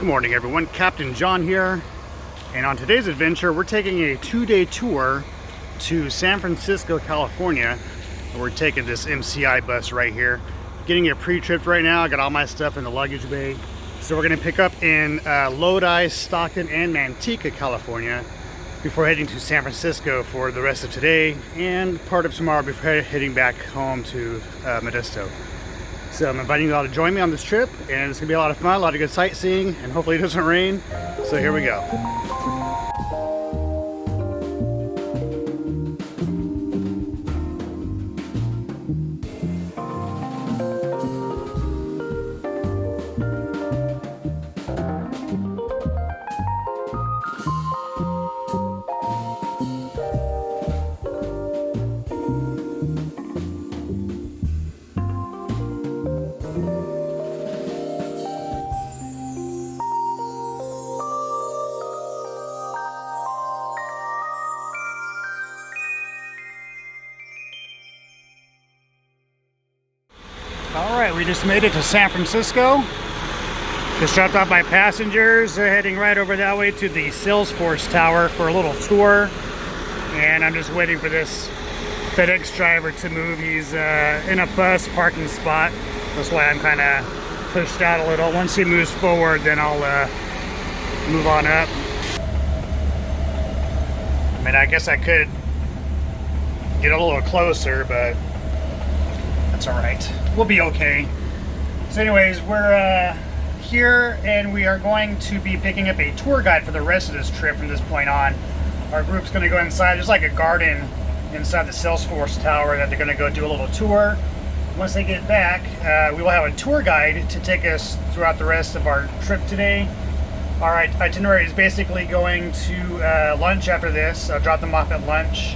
Good morning everyone, Captain John here, and on today's adventure we're taking a 2-day tour to San Francisco, California. We're taking this MCI bus right here, getting it pre-tripped right now. I got all my stuff in the luggage bay. So we're going to pick up in Lodi, Stockton, and Manteca, California before heading to San Francisco for the rest of today and part of tomorrow before heading back home to Modesto. So I'm inviting you all to join me on this trip, and it's going to be a lot of fun, a lot of good sightseeing, and hopefully it doesn't rain. So here we go. Alright, we just made it to San Francisco. Just dropped off my passengers. They're heading right over that way to the Salesforce Tower for a little tour. And I'm just waiting for this FedEx driver to move. He's in a bus parking spot. That's why I'm kind of pushed out a little. Once he moves forward, then I'll move on up. I mean, I guess I could get a little closer, but that's alright. We'll be okay. So anyways, we're here and we are going to be picking up a tour guide for the rest of this trip from this point on. Our group's going to go inside. There's like a garden inside the Salesforce Tower that they're going to go do a little tour. Once they get back, we will have a tour guide to take us throughout the rest of our trip today. Our itinerary is basically going to lunch after this. I'll drop them off at lunch.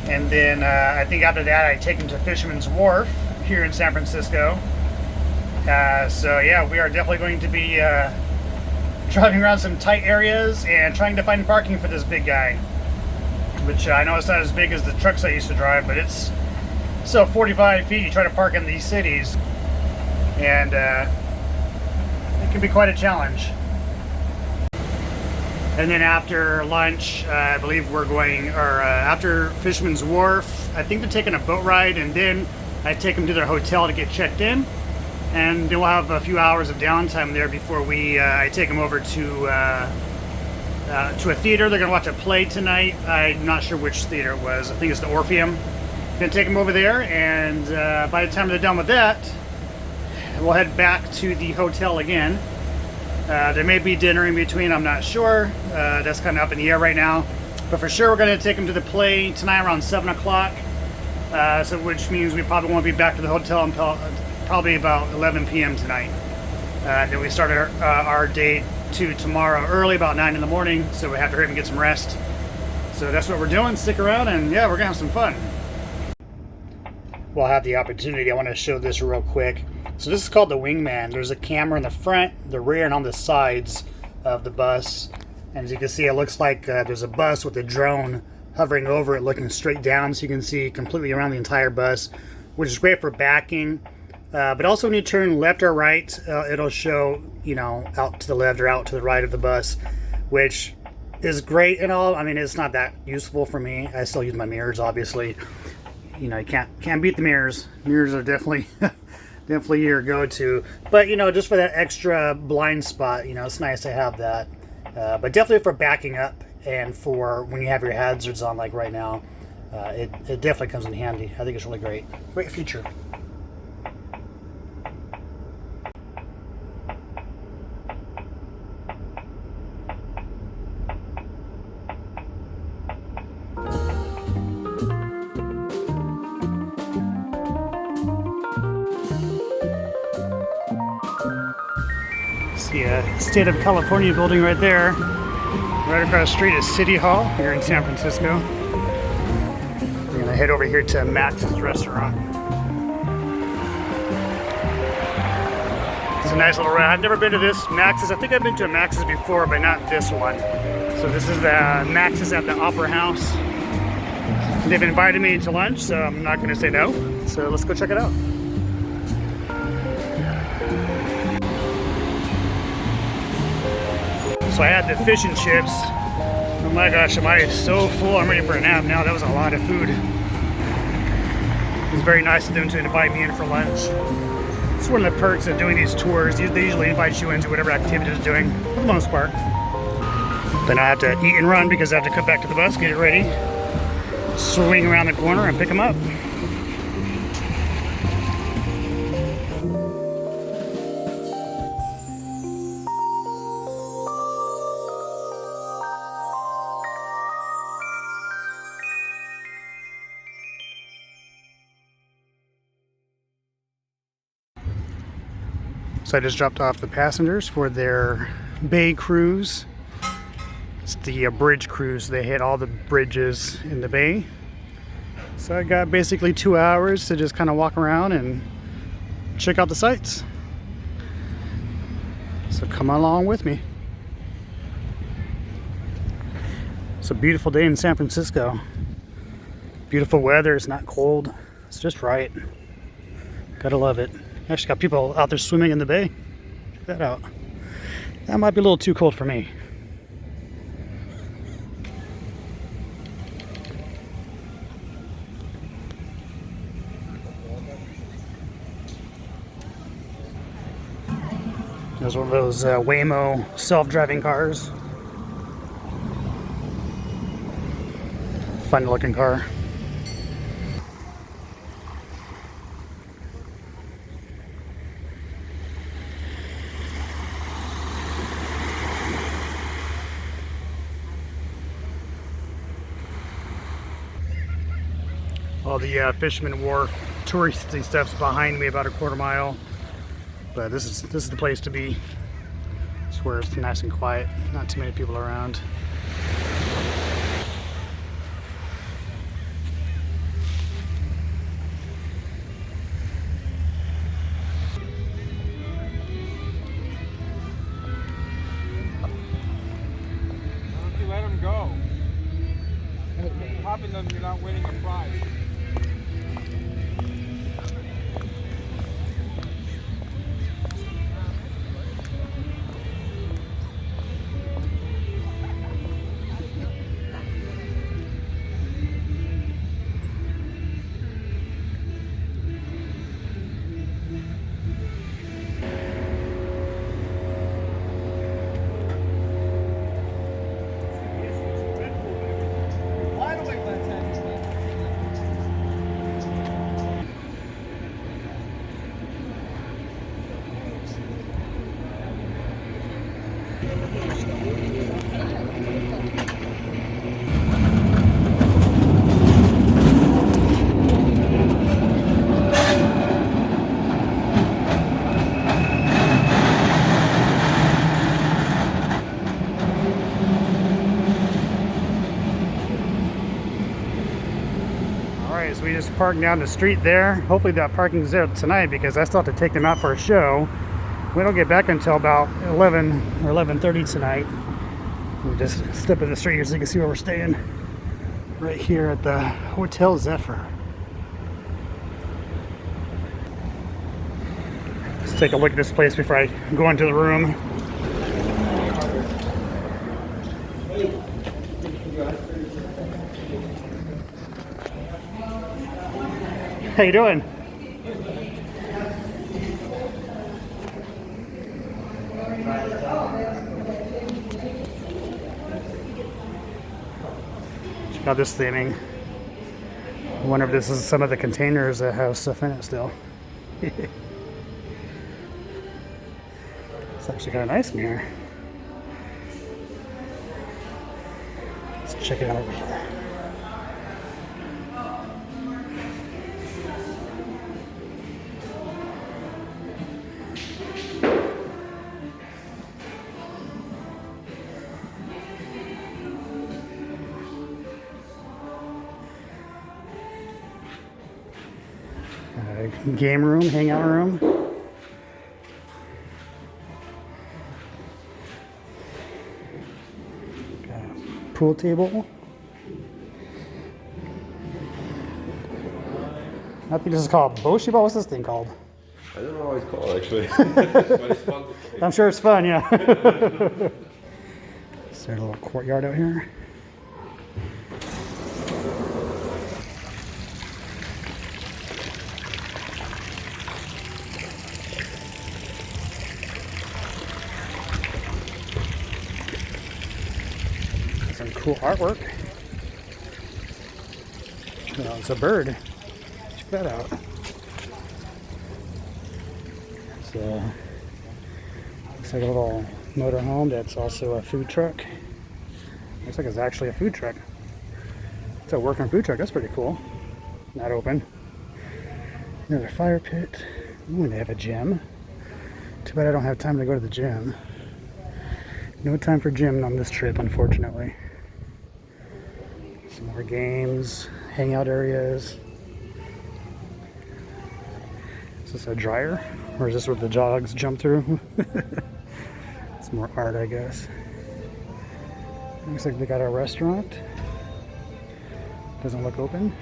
And then I think after that I take them to Fisherman's Wharf here in San Francisco. So yeah, we are definitely going to be driving around some tight areas and trying to find parking for this big guy. Which I know it's not as big as the trucks I used to drive, but it's still 45 feet you try to park in these cities. And it can be quite a challenge. And then after lunch, I believe we're going, or after Fisherman's Wharf, I think they're taking a boat ride, and then I take them to their hotel to get checked in. And then we'll have a few hours of downtime there before I take them over to a theater. They're going to watch a play tonight. I'm not sure which theater it was. I think it's the Orpheum. Going to take them over there, and by the time they're done with that, we'll head back to the hotel again. There may be dinner in between, I'm not sure. That's kind of up in the air right now. But for sure, we're going to take them to the play tonight around 7 o'clock. So which means we probably won't be back to the hotel until probably about 11 p.m. tonight. Then we start our day tomorrow early, about 9 in the morning. So we have to hurry up and get some rest. So that's what we're doing. Stick around, and yeah, we're going to have some fun. While I have the opportunity, I want to show this real quick. So this is called the Wingman. There's a camera in the front, the rear, and on the sides of the bus. And as you can see, it looks like there's a bus with a drone hovering over it, looking straight down, so you can see completely around the entire bus, which is great for backing. But also when you turn left or right, it'll show, you know, out to the left or out to the right of the bus, which is great and all. I mean, it's not that useful for me. I still use my mirrors, obviously. You know, you can't beat the mirrors. Mirrors are definitely definitely your go-to. But, you know, just for that extra blind spot, you know, it's nice to have that. But definitely for backing up and for when you have your hazards on, like right now, it definitely comes in handy. I think it's really great. Great feature. See a State of California building right there. Right across the street is City Hall here in San Francisco. We're gonna head over here to Max's restaurant. It's a nice little ride. I've never been to this Max's. I think I've been to a Max's before, but not this one. So this is the Max's at the Opera House. They've invited me to lunch, so I'm not gonna say no. So let's go check it out. So I had the fish and chips. Oh my gosh, am I so full? I'm ready for a nap now. That was a lot of food. It was very nice of them to invite me in for lunch. It's one of the perks of doing these tours. They usually invite you into whatever activity is doing, for the most part. Then I have to eat and run because I have to come back to the bus, get it ready, swing around the corner and pick them up. So I just dropped off the passengers for their bay cruise. It's the bridge cruise. They hit all the bridges in the bay. So I got basically 2 hours to just kind of walk around and check out the sights. So come along with me. It's a beautiful day in San Francisco. Beautiful weather. It's not cold. It's just right. Gotta love it. Actually got people out there swimming in the bay. Check that out. That might be a little too cold for me. There's one of those Waymo self-driving cars. Fun looking car. All the Fisherman Wharf touristy stuff's behind me about a quarter mile, but this is the place to be. It's where it's nice and quiet, not too many people around. Why don't you let them go? Popping them, you're not winning a prize. Alright, so we just parked down the street there. Hopefully that parking's there tonight because I still have to take them out for a show. We don't get back until about 11 or 11:30 tonight. We'll just step in the street here so you can see where we're staying. Right here at the Hotel Zephyr. Let's take a look at this place before I go into the room. How you doing? Check out this theming. I wonder if this is some of the containers that have stuff in it still. It's actually kind of nice in here. Let's check it out over here. Game room, hangout room. Got a pool table. I think this is called Boshi Ball. What's this thing called? I don't know what it's called actually. But it's fun to play. I'm sure it's fun, yeah. Is there a little courtyard out here? Some cool artwork. Oh, it's a bird. Check that out. It's looks like a little motorhome that's also a food truck. Looks like it's actually a food truck. It's a working food truck. That's pretty cool. Not open. Another fire pit. Ooh, they have a gym. Too bad I don't have time to go to the gym. No time for gym on this trip, unfortunately. Some more games, hangout areas. Is this a dryer? Or is this where the dogs jump through? It's more art, I guess. Looks like they got a restaurant. Doesn't look open.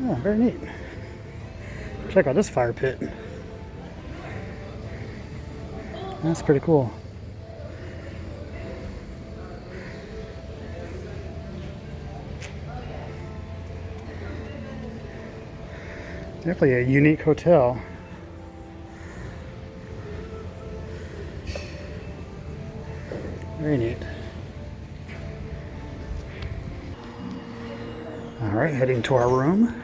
Oh, very neat. Check out this fire pit. That's pretty cool. Definitely a unique hotel. Very neat. All right, heading to our room.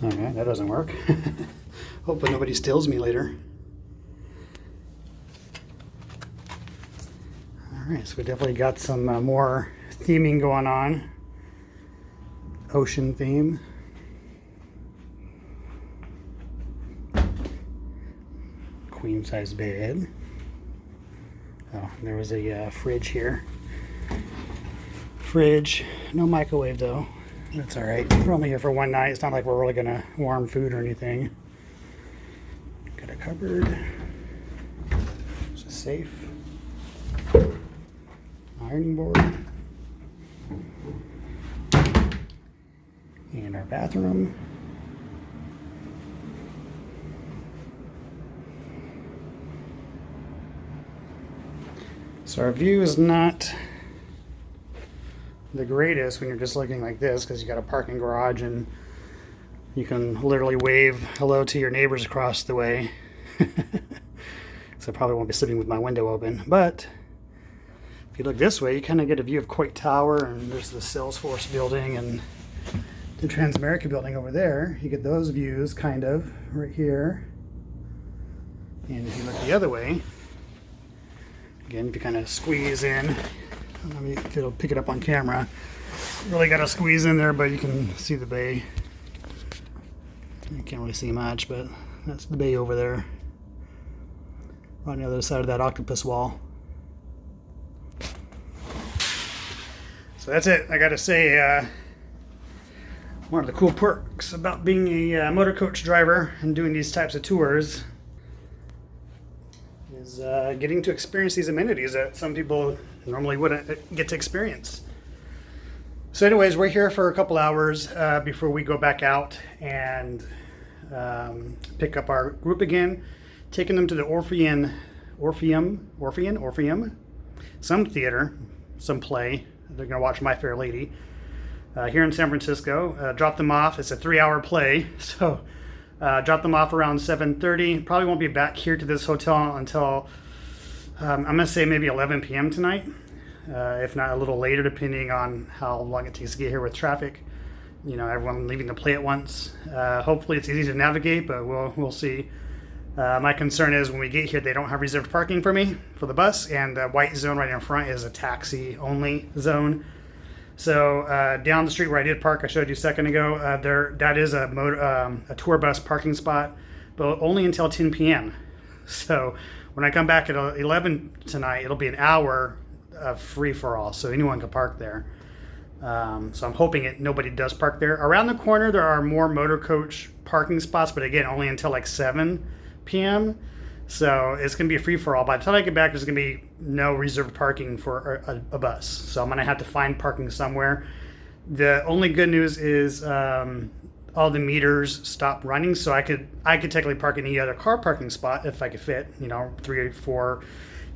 Alright, that doesn't work. Hopefully nobody steals me later. Alright, so we definitely got some more theming going on. Ocean theme. Queen size bed. Oh, there was a fridge here. Fridge, no microwave though. That's alright. We're only here for one night. It's not like we're really gonna warm food or anything. Got a cupboard. There's a safe. Ironing board. And our bathroom. So our view is not the greatest when you're just looking like this, because you got a parking garage and you can literally wave hello to your neighbors across the way. So I probably won't be sitting with my window open, but if you look this way you kind of get a view of Coit Tower, and there's the Salesforce building and the Transamerica building over there. You get those views kind of right here. And if you look the other way, again, if you kind of squeeze in, I don't know if it'll pick it up on camera. Really got to squeeze in there, but you can see the bay. You can't really see much, but that's the bay over there, on the other side of that octopus wall. So that's it. I got to say, one of the cool perks about being a motor coach driver and doing these types of tours is getting to experience these amenities that some people normally wouldn't get to experience. So anyways, we're here for a couple hours before we go back out and pick up our group again, taking them to the Orpheum, some theater, some play. They're gonna watch My Fair Lady here in San Francisco. Drop them off. It's a 3-hour play, so drop them off around 7:30. Probably won't be back here to this hotel until I'm gonna say maybe 11 p.m. tonight, if not a little later, depending on how long it takes to get here with traffic. You know, everyone leaving the play at once. Hopefully it's easy to navigate, but we'll see. My concern is when we get here, they don't have reserved parking for me for the bus, and the white zone right in front is a taxi only zone. So down the street where I did park, I showed you a second ago, that is a tour bus parking spot, but only until 10 p.m. So when I come back at 11 tonight, it'll be an hour of free for all, so anyone can park there. So I'm hoping nobody does park there. Around the corner, there are more motor coach parking spots, but again, only until like 7 p.m. So it's going to be a free-for-all. By the time I get back, there's going to be no reserved parking for a bus. So I'm going to have to find parking somewhere. The only good news is all the meters stopped running, so I could technically park in any other car parking spot if I could fit, 3, 4,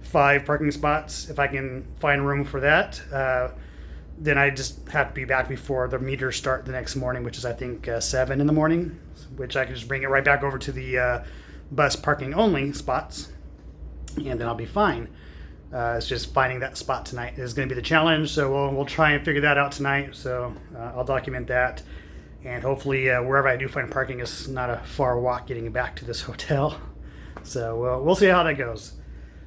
5 parking spots if I can find room for that. Then I just have to be back before the meters start the next morning, which is I think 7 in the morning, which I can just bring it right back over to the bus parking only spots, and then I'll be fine. It's just finding that spot tonight is going to be the challenge, so we'll try and figure that out tonight. So I'll document that, and hopefully wherever I do find parking is not a far walk getting back to this hotel. So we'll see how that goes.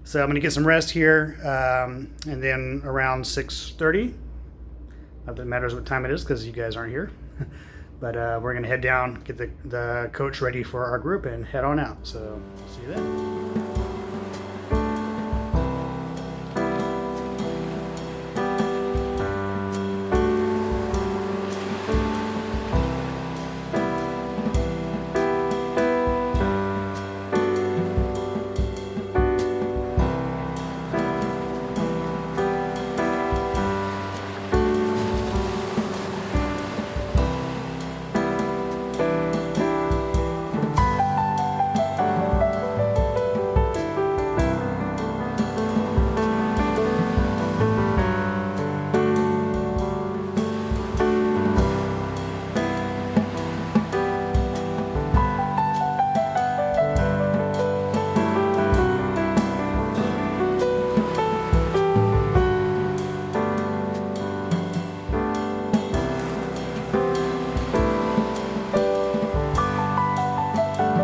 So I'm going to get some rest here, and then around 6:30. Not that it matters what time it is because you guys aren't here. But we're going to head down, get the coach ready for our group, and head on out. So see you then.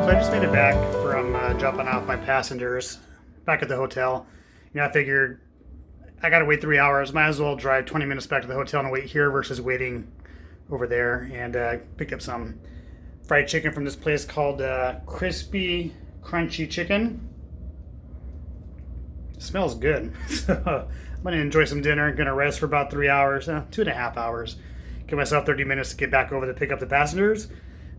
I just made it back from dropping off my passengers back at the hotel. I figured I gotta wait 3 hours. Might as well drive 20 minutes back to the hotel and wait here versus waiting over there. And picked up some fried chicken from this place called Crispy Crunchy Chicken. It smells good. So I'm gonna enjoy some dinner. Gonna rest for about 3 hours, 2.5 hours. Give myself 30 minutes to get back over to pick up the passengers.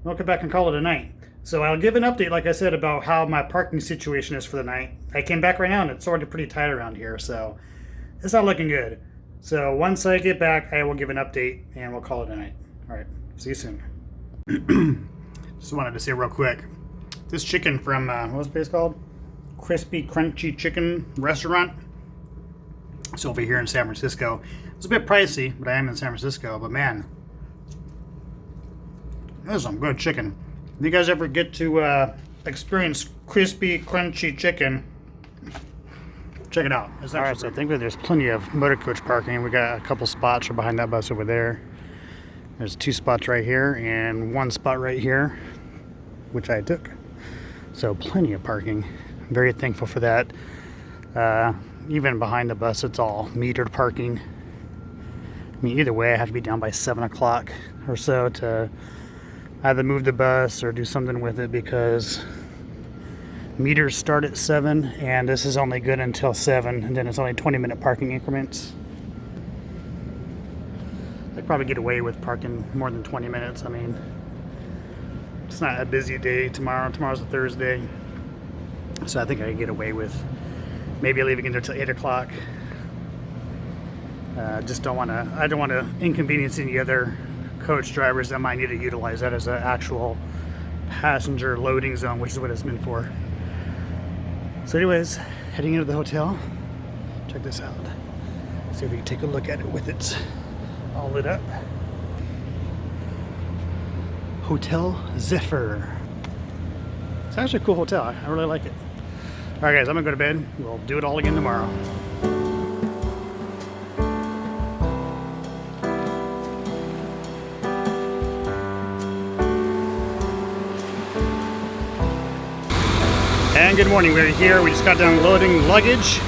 I'll come back and call it a night. So I'll give an update, like I said, about how my parking situation is for the night. I came back right now and it's already pretty tight around here, so it's not looking good. So once I get back, I will give an update and we'll call it a night. All right, see you soon. Just wanted to say real quick, this chicken from, what's the place called? Crispy Crunchy Chicken Restaurant. It's over here in San Francisco. It's a bit pricey, but I am in San Francisco. But man, this is some good chicken. If you guys ever get to experience crispy, crunchy chicken, check it out. All right, so I think that there's plenty of motor coach parking. We got a couple spots right behind that bus over there. There's 2 spots right here and 1 spot right here, which I took. So plenty of parking. Very thankful for that. Even behind the bus, it's all metered parking. I mean, either way, I have to be down by 7 o'clock or so to either move the bus or do something with it because meters start at 7 and this is only good until 7, and then it's only 20-minute parking increments. I'd probably get away with parking more than 20 minutes. I mean, it's not a busy day tomorrow. Tomorrow's a Thursday. So I think I could get away with maybe leaving it until 8 o'clock. I don't want to inconvenience any other coach drivers that might need to utilize that as an actual passenger loading zone, which is what it's meant for. So anyways, heading into the hotel. Check this out. See if we can take a look at it with it all lit up. Hotel Zephyr. It's actually a cool hotel. I really like it. All right, guys, I'm gonna go to bed. We'll do it all again tomorrow. And good morning, we're here. We just got done loading luggage.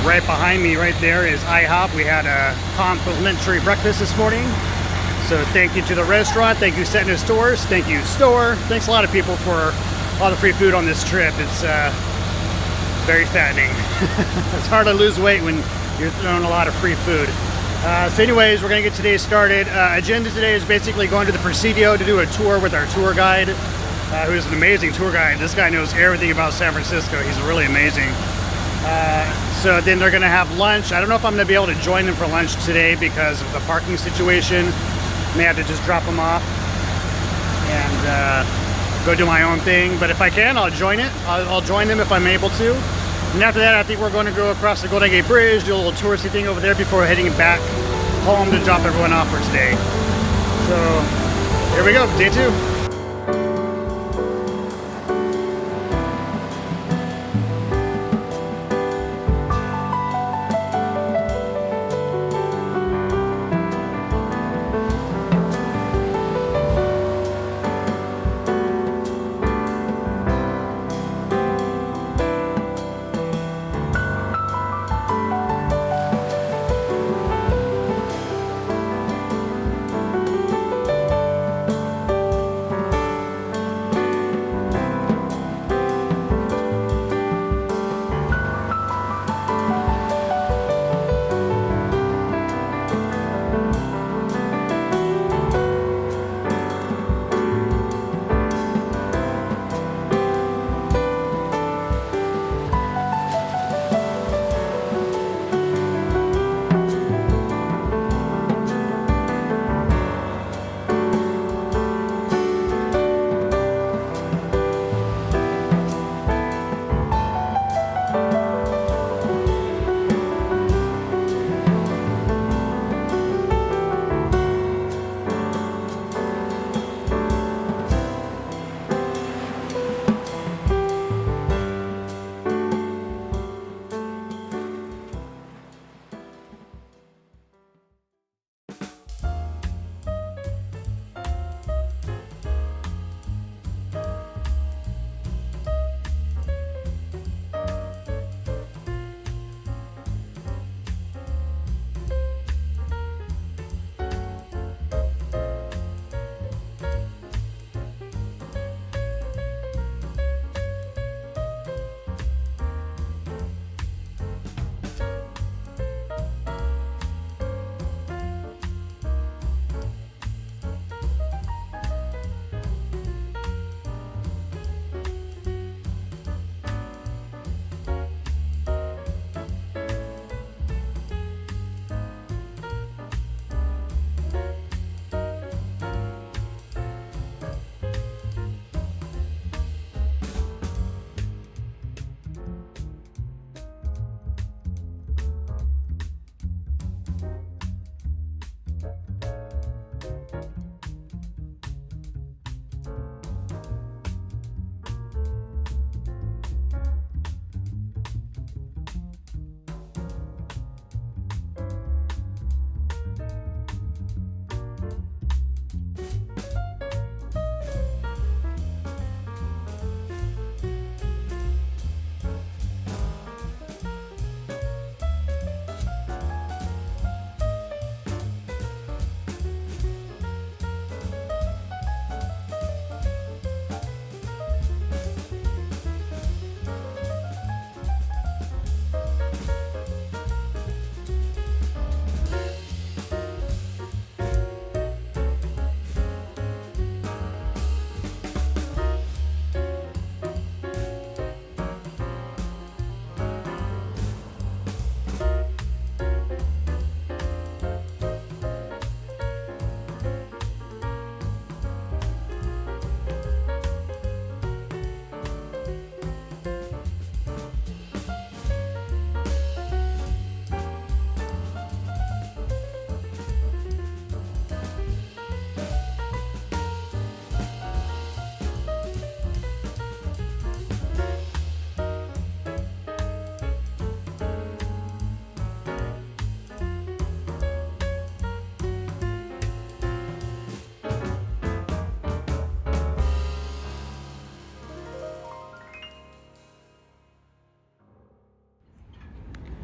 Right behind me, right there, is IHOP. We had a complimentary breakfast this morning. So thank you to the restaurant. Thank you, Setting Stores. Thank you, store. Thanks a lot of people for all the free food on this trip. It's very fattening. It's hard to lose weight when you're throwing a lot of free food. So anyways, we're gonna get today started. Agenda today is basically going to the Presidio to do a tour with our tour guide, who's an amazing tour guide. This guy knows everything about San Francisco. He's really amazing. So then they're gonna have lunch. I don't know if I'm gonna be able to join them for lunch today because of the parking situation. May have to just drop them off and go do my own thing. But if I can, I'll join it. I'll join them if I'm able to. And after that, I think we're going to go across the Golden Gate Bridge, do a little touristy thing over there before heading back home to drop everyone off for today. So here we go, day 2.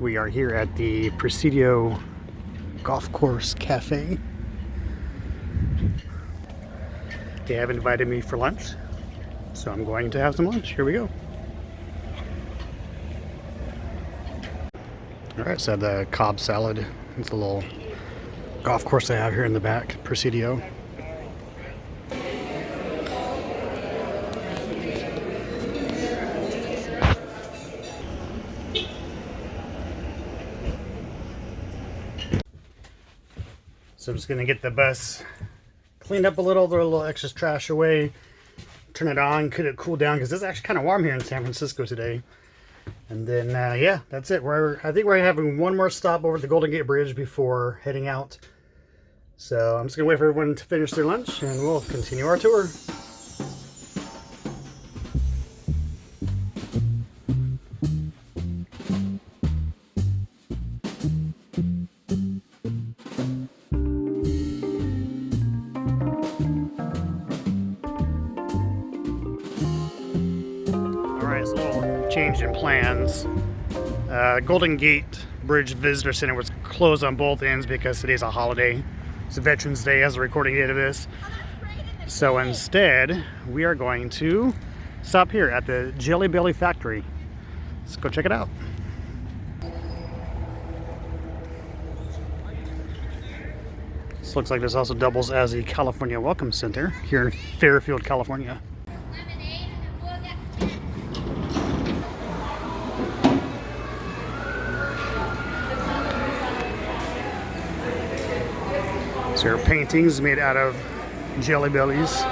We are here at the Presidio Golf Course Cafe. They have invited me for lunch, so I'm going to have some lunch. Here we go. All right, so the Cobb salad. It's a little golf course they have here in the back, Presidio. So I'm just gonna get the bus cleaned up a little, throw a little excess trash away, turn it on, could it cool down because it's actually kind of warm here in San Francisco today. And then yeah, that's it. I think we're having one more stop over at the Golden Gate Bridge before heading out. So I'm just gonna wait for everyone to finish their lunch and we'll continue our tour. Change in plans. Golden Gate Bridge Visitor Center was closed on both ends because today's a holiday. It's Veterans Day as the recording date of this. So instead, we are going to stop here at the Jelly Belly Factory. Let's go check it out. This looks like this also doubles as the California Welcome Center here in Fairfield, California. There are paintings made out of Jelly Bellies.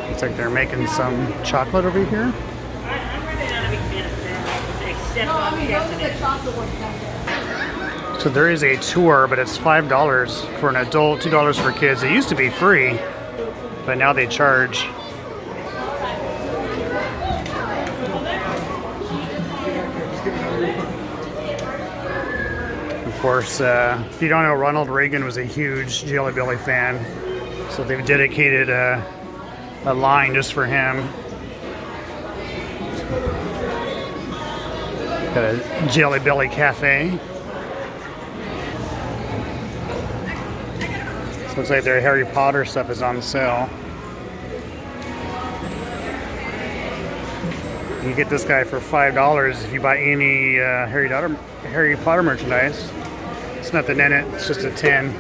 Looks like they're making some chocolate over here. So there is a tour, but it's $5 for an adult, $2 for kids. It used to be free, but now they charge. Of course, if you don't know, Ronald Reagan was a huge Jelly Belly fan, so they've dedicated a line just for him. Got a Jelly Belly Cafe. This looks like their Harry Potter stuff is on sale. You get this guy for $5 if you buy any Harry Potter merchandise. It's nothing in it, it's just a tin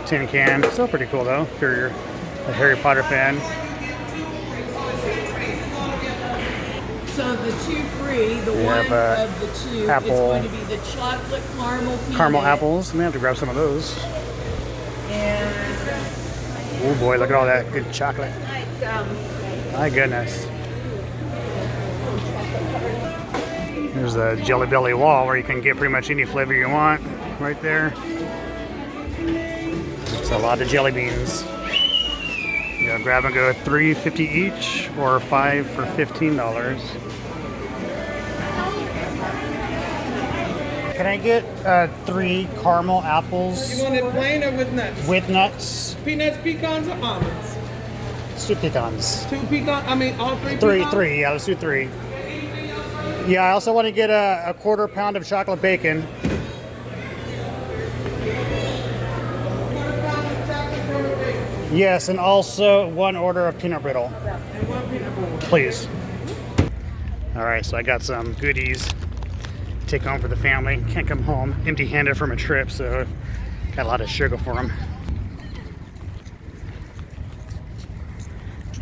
can. Still pretty cool though, if you're a Harry Potter fan. So the two free, the We one have, of the two apple- is going to be the chocolate Caramel apples. I'm gonna have to grab some of those. And Oh boy, look at all that good chocolate. My goodness. There's a Jelly Belly wall where you can get pretty much any flavor you want right there. It's a lot of jelly beans. You know, grab and go $3.50 each or 5 for $15. Can I get 3 caramel apples You want it plain or with nuts? with nuts? Peanuts, pecans, or almonds? Let's do pecans. 2 pecans, all 3 Three, pecans? 3, yeah, let's do 3. Yeah, I also want to get a quarter pound of chocolate bacon. Yes, and also 1 order of peanut brittle. And 1 peanut butter. Please. All right, so I got some goodies to take home for the family. Can't come home empty-handed from a trip, so got a lot of sugar for them.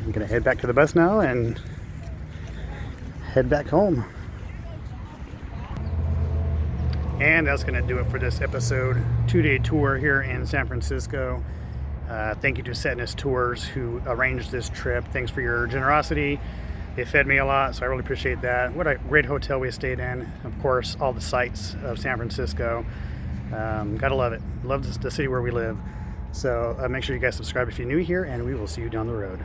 I'm gonna head back to the bus now and head back home. And that's gonna do it for this episode. 2-day tour here in San Francisco. Thank you to Setness Tours who arranged this trip. Thanks for your generosity. They fed me a lot, so I really appreciate that. What a great hotel we stayed in. Of course, all the sights of San Francisco. Gotta love it. Love the city where we live. So make sure you guys subscribe if you're new here, and we will see you down the road.